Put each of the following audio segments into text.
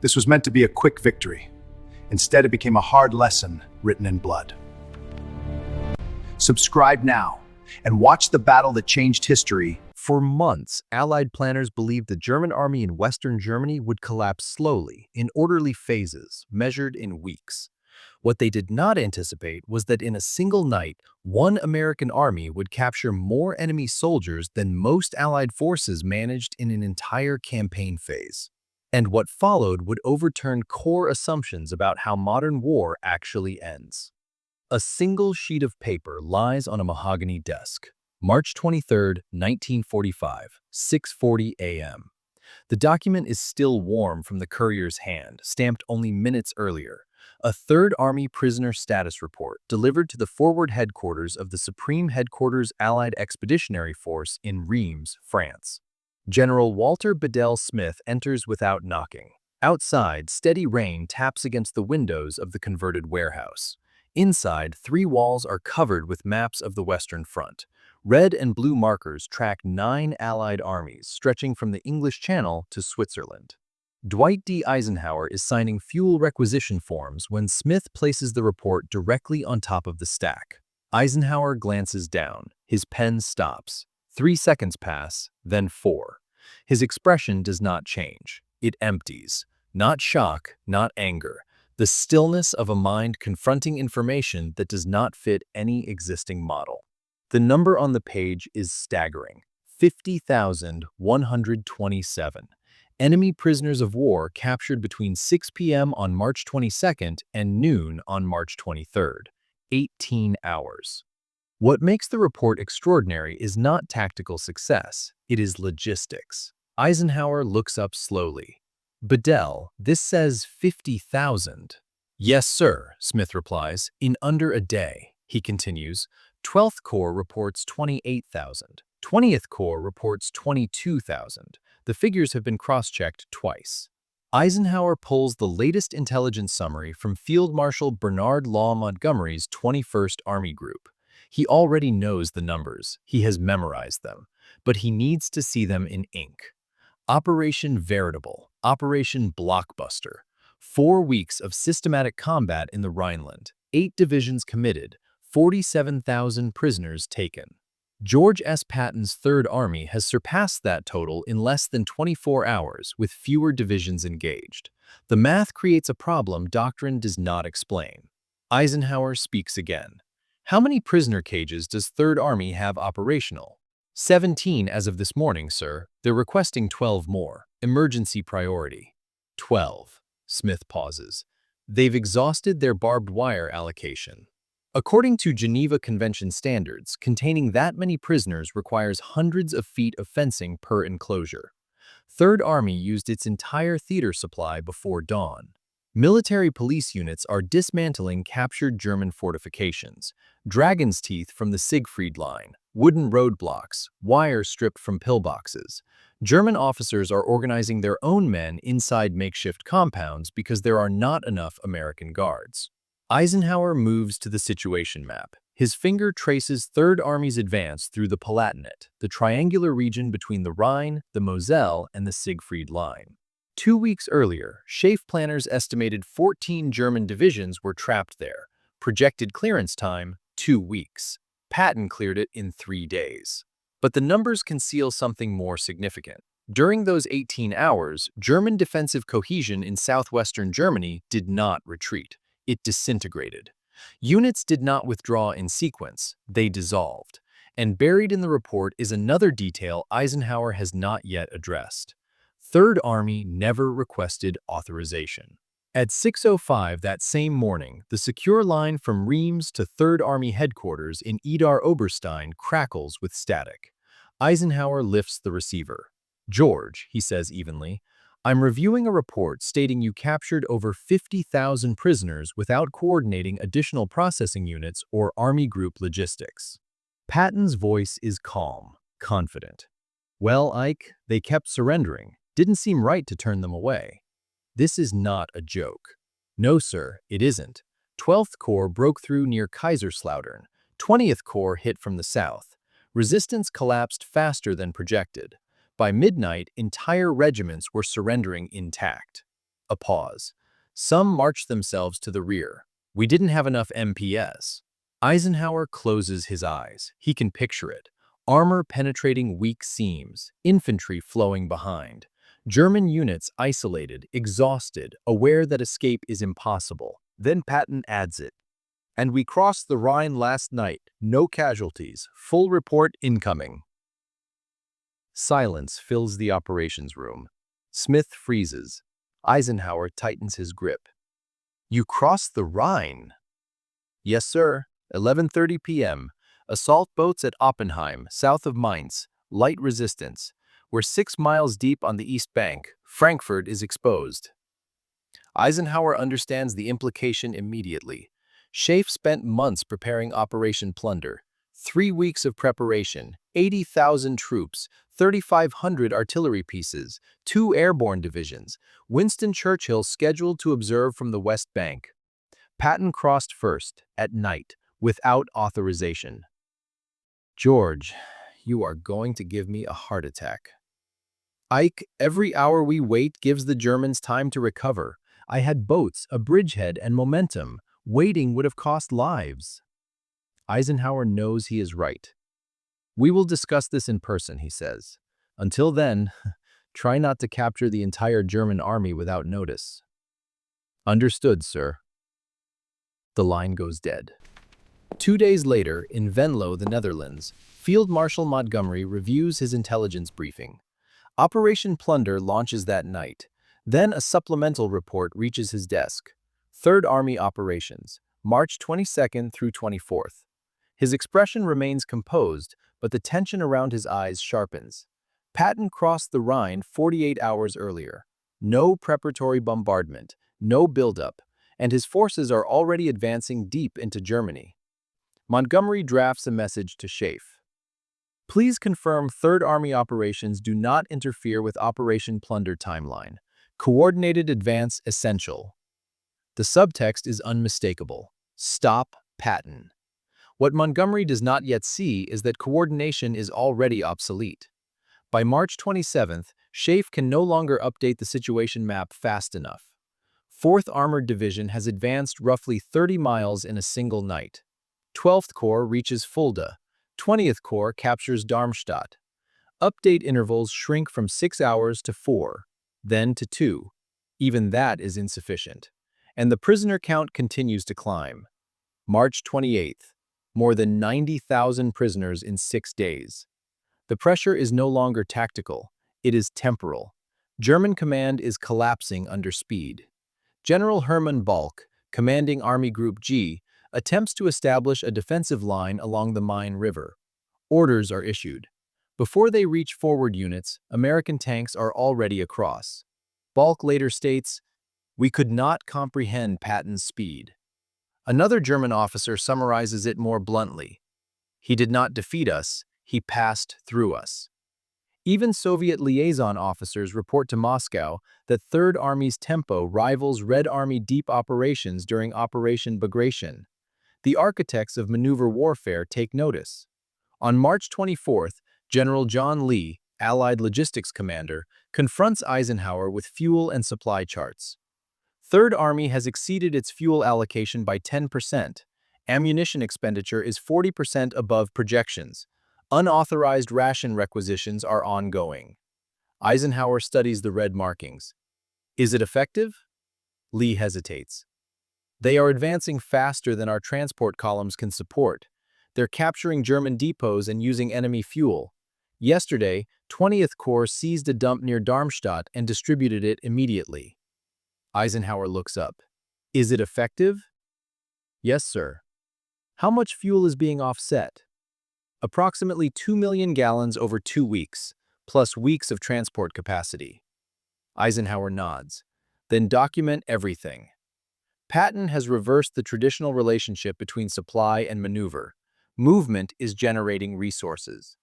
This was meant to be a quick victory. Instead, it became a hard lesson written in blood. Subscribe now and watch the battle that changed history. For months, Allied planners believed the German army in Western Germany would collapse slowly, in orderly phases, measured in weeks. What they did not anticipate was that in a single night, one American army would capture more enemy soldiers than most Allied forces managed in an entire campaign phase. And what followed would overturn core assumptions about how modern war actually ends. A single sheet of paper lies on a mahogany desk. March 23, 1945, 6:40 a.m. The document is still warm from the courier's hand, stamped only minutes earlier. A Third Army prisoner status report delivered to the forward headquarters of the Supreme Headquarters Allied Expeditionary Force in Reims, France. General Walter Bedell Smith enters without knocking. Outside, steady rain taps against the windows of the converted warehouse. Inside, 3 walls are covered with maps of the Western Front. Red and blue markers track 9 Allied armies stretching from the English Channel to Switzerland. Dwight D. Eisenhower is signing fuel requisition forms when Smith places the report directly on top of the stack. Eisenhower glances down. His pen stops. 3 seconds pass, then 4. His expression does not change. It empties. Not shock, not anger. The stillness of a mind confronting information that does not fit any existing model. The number on the page is staggering. 50,127. Enemy prisoners of war captured between 6 p.m. on March 22nd and noon on March 23rd. 18 hours. What makes the report extraordinary is not tactical success, it is logistics. Eisenhower looks up slowly. Bedell, this says 50,000. Yes, sir, Smith replies, in under a day. He continues, 12th Corps reports 28,000. 20th Corps reports 22,000. The figures have been cross-checked twice. Eisenhower pulls the latest intelligence summary from Field Marshal Bernard Law Montgomery's 21st Army Group. He already knows the numbers, he has memorized them, but he needs to see them in ink. Operation Veritable, Operation Blockbuster. 4 weeks of systematic combat in the Rhineland, 8 divisions committed, 47,000 prisoners taken. George S. Patton's Third Army has surpassed that total in less than 24 hours with fewer divisions engaged. The math creates a problem doctrine does not explain. Eisenhower speaks again. How many prisoner cages does Third Army have operational? 17 as of this morning, sir. They're requesting 12 more. Emergency priority. 12. Smith pauses. They've exhausted their barbed wire allocation. According to Geneva Convention standards, containing that many prisoners requires hundreds of feet of fencing per enclosure. Third Army used its entire theater supply before dawn. Military police units are dismantling captured German fortifications, dragon's teeth from the Siegfried Line, wooden roadblocks, wire stripped from pillboxes. German officers are organizing their own men inside makeshift compounds because there are not enough American guards. Eisenhower moves to the situation map. His finger traces Third Army's advance through the Palatinate, the triangular region between the Rhine, the Moselle, and the Siegfried Line. 2 weeks earlier, SHAEF planners estimated 14 German divisions were trapped there. Projected clearance time, 2 weeks. Patton cleared it in 3 days. But the numbers conceal something more significant. During those 18 hours, German defensive cohesion in southwestern Germany did not retreat. It disintegrated. Units did not withdraw in sequence, they dissolved. And buried in the report is another detail Eisenhower has not yet addressed. Third Army never requested authorization. At 6:05 that same morning, the secure line from Reims to Third Army headquarters in Idar Oberstein crackles with static. Eisenhower lifts the receiver. George, he says evenly, I'm reviewing a report stating you captured over 50,000 prisoners without coordinating additional processing units or Army group logistics. Patton's voice is calm, confident. Well, Ike, they kept surrendering. Didn't seem right to turn them away. This is not a joke. No, sir, it isn't. 12th Corps broke through near Kaiserslautern. 20th Corps hit from the south. Resistance collapsed faster than projected. By midnight, entire regiments were surrendering intact. A pause. Some marched themselves to the rear. We didn't have enough MPS. Eisenhower closes his eyes. He can picture it. Armor penetrating weak seams, infantry flowing behind. German units isolated, exhausted, aware that escape is impossible. Then Patton adds it. And we crossed the Rhine last night. No casualties. Full report incoming. Silence fills the operations room. Smith freezes. Eisenhower tightens his grip. You crossed the Rhine? Yes, sir. 11:30 p.m. Assault boats at Oppenheim, south of Mainz. Light resistance. We're 6 miles deep on the east bank. Frankfurt is exposed. Eisenhower understands the implication immediately. Schaeff spent months preparing Operation Plunder. 3 weeks of preparation, 80,000 troops, 3,500 artillery pieces, 2 airborne divisions. Winston Churchill scheduled to observe from the West Bank. Patton crossed first, at night, without authorization. George, you are going to give me a heart attack. Ike, every hour we wait gives the Germans time to recover. I had boats, a bridgehead, and momentum. Waiting would have cost lives. Eisenhower knows he is right. We will discuss this in person, he says. Until then, try not to capture the entire German army without notice. Understood, sir. The line goes dead. 2 days later, in Venlo, the Netherlands, Field Marshal Montgomery reviews his intelligence briefing. Operation Plunder launches that night. Then a supplemental report reaches his desk. Third Army operations, March 22nd through 24th. His expression remains composed, but the tension around his eyes sharpens. Patton crossed the Rhine 48 hours earlier. No preparatory bombardment, no buildup, and his forces are already advancing deep into Germany. Montgomery drafts a message to Schaeff. Please confirm Third Army operations do not interfere with Operation Plunder timeline. Coordinated advance essential. The subtext is unmistakable. Stop Patton. What Montgomery does not yet see is that coordination is already obsolete. By March 27th, Schaeff can no longer update the situation map fast enough. 4th Armored Division has advanced roughly 30 miles in a single night. 12th Corps reaches Fulda. 20th Corps captures Darmstadt. Update intervals shrink from 6 hours to 4, then to 2. Even that is insufficient. And the prisoner count continues to climb. March 28th. More than 90,000 prisoners in 6 days. The pressure is no longer tactical, it is temporal. German command is collapsing under speed. General Hermann Balck, commanding Army Group G, attempts to establish a defensive line along the Main River. Orders are issued. Before they reach forward units, American tanks are already across. Balck later states, "We could not comprehend Patton's speed." Another German officer summarizes it more bluntly. "He did not defeat us, he passed through us." Even Soviet liaison officers report to Moscow that Third Army's tempo rivals Red Army deep operations during Operation Bagration. The architects of maneuver warfare take notice. On March 24th, General John Lee, Allied logistics commander, confronts Eisenhower with fuel and supply charts. Third Army has exceeded its fuel allocation by 10%. Ammunition expenditure is 40% above projections. Unauthorized ration requisitions are ongoing. Eisenhower studies the red markings. Is it effective? Lee hesitates. They are advancing faster than our transport columns can support. They're capturing German depots and using enemy fuel. Yesterday, 20th Corps seized a dump near Darmstadt and distributed it immediately. Eisenhower looks up. Is it effective? Yes, sir. How much fuel is being offset? Approximately 2 million gallons over 2 weeks, plus weeks of transport capacity. Eisenhower nods. Then document everything. Patton has reversed the traditional relationship between supply and maneuver. Movement is generating resources.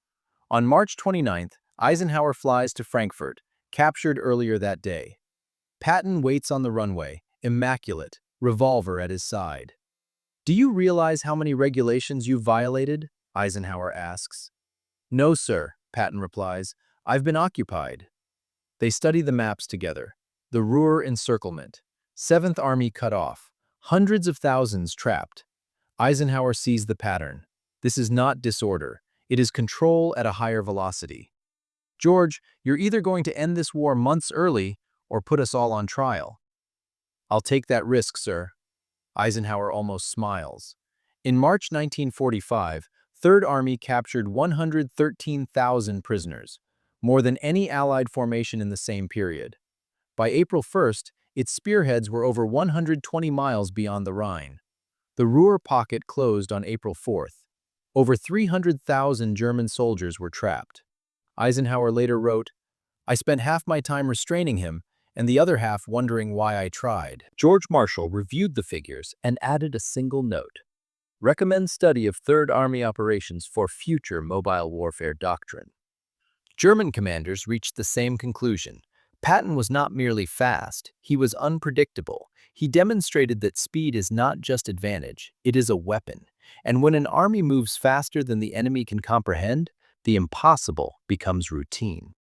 On March 29th, Eisenhower flies to Frankfurt, captured earlier that day. Patton waits on the runway, immaculate, revolver at his side. "Do you realize how many regulations you've violated?" Eisenhower asks. "No, sir," Patton replies. "I've been occupied." They study the maps together. The Ruhr encirclement. 7th Army cut off. Hundreds of thousands trapped. Eisenhower sees the pattern. This is not disorder. It is control at a higher velocity. George, you're either going to end this war months early or put us all on trial. I'll take that risk, sir. Eisenhower almost smiles. In March 1945, Third Army captured 113,000 prisoners, more than any Allied formation in the same period. By April 1st, its spearheads were over 120 miles beyond the Rhine. The Ruhr pocket closed on April 4th. Over 300,000 German soldiers were trapped. Eisenhower later wrote, "I spent half my time restraining him, and the other half wondering why I tried." George Marshall reviewed the figures and added a single note. Recommend study of Third Army operations for future mobile warfare doctrine. German commanders reached the same conclusion. Patton was not merely fast, he was unpredictable. He demonstrated that speed is not just advantage, it is a weapon. And when an army moves faster than the enemy can comprehend, the impossible becomes routine.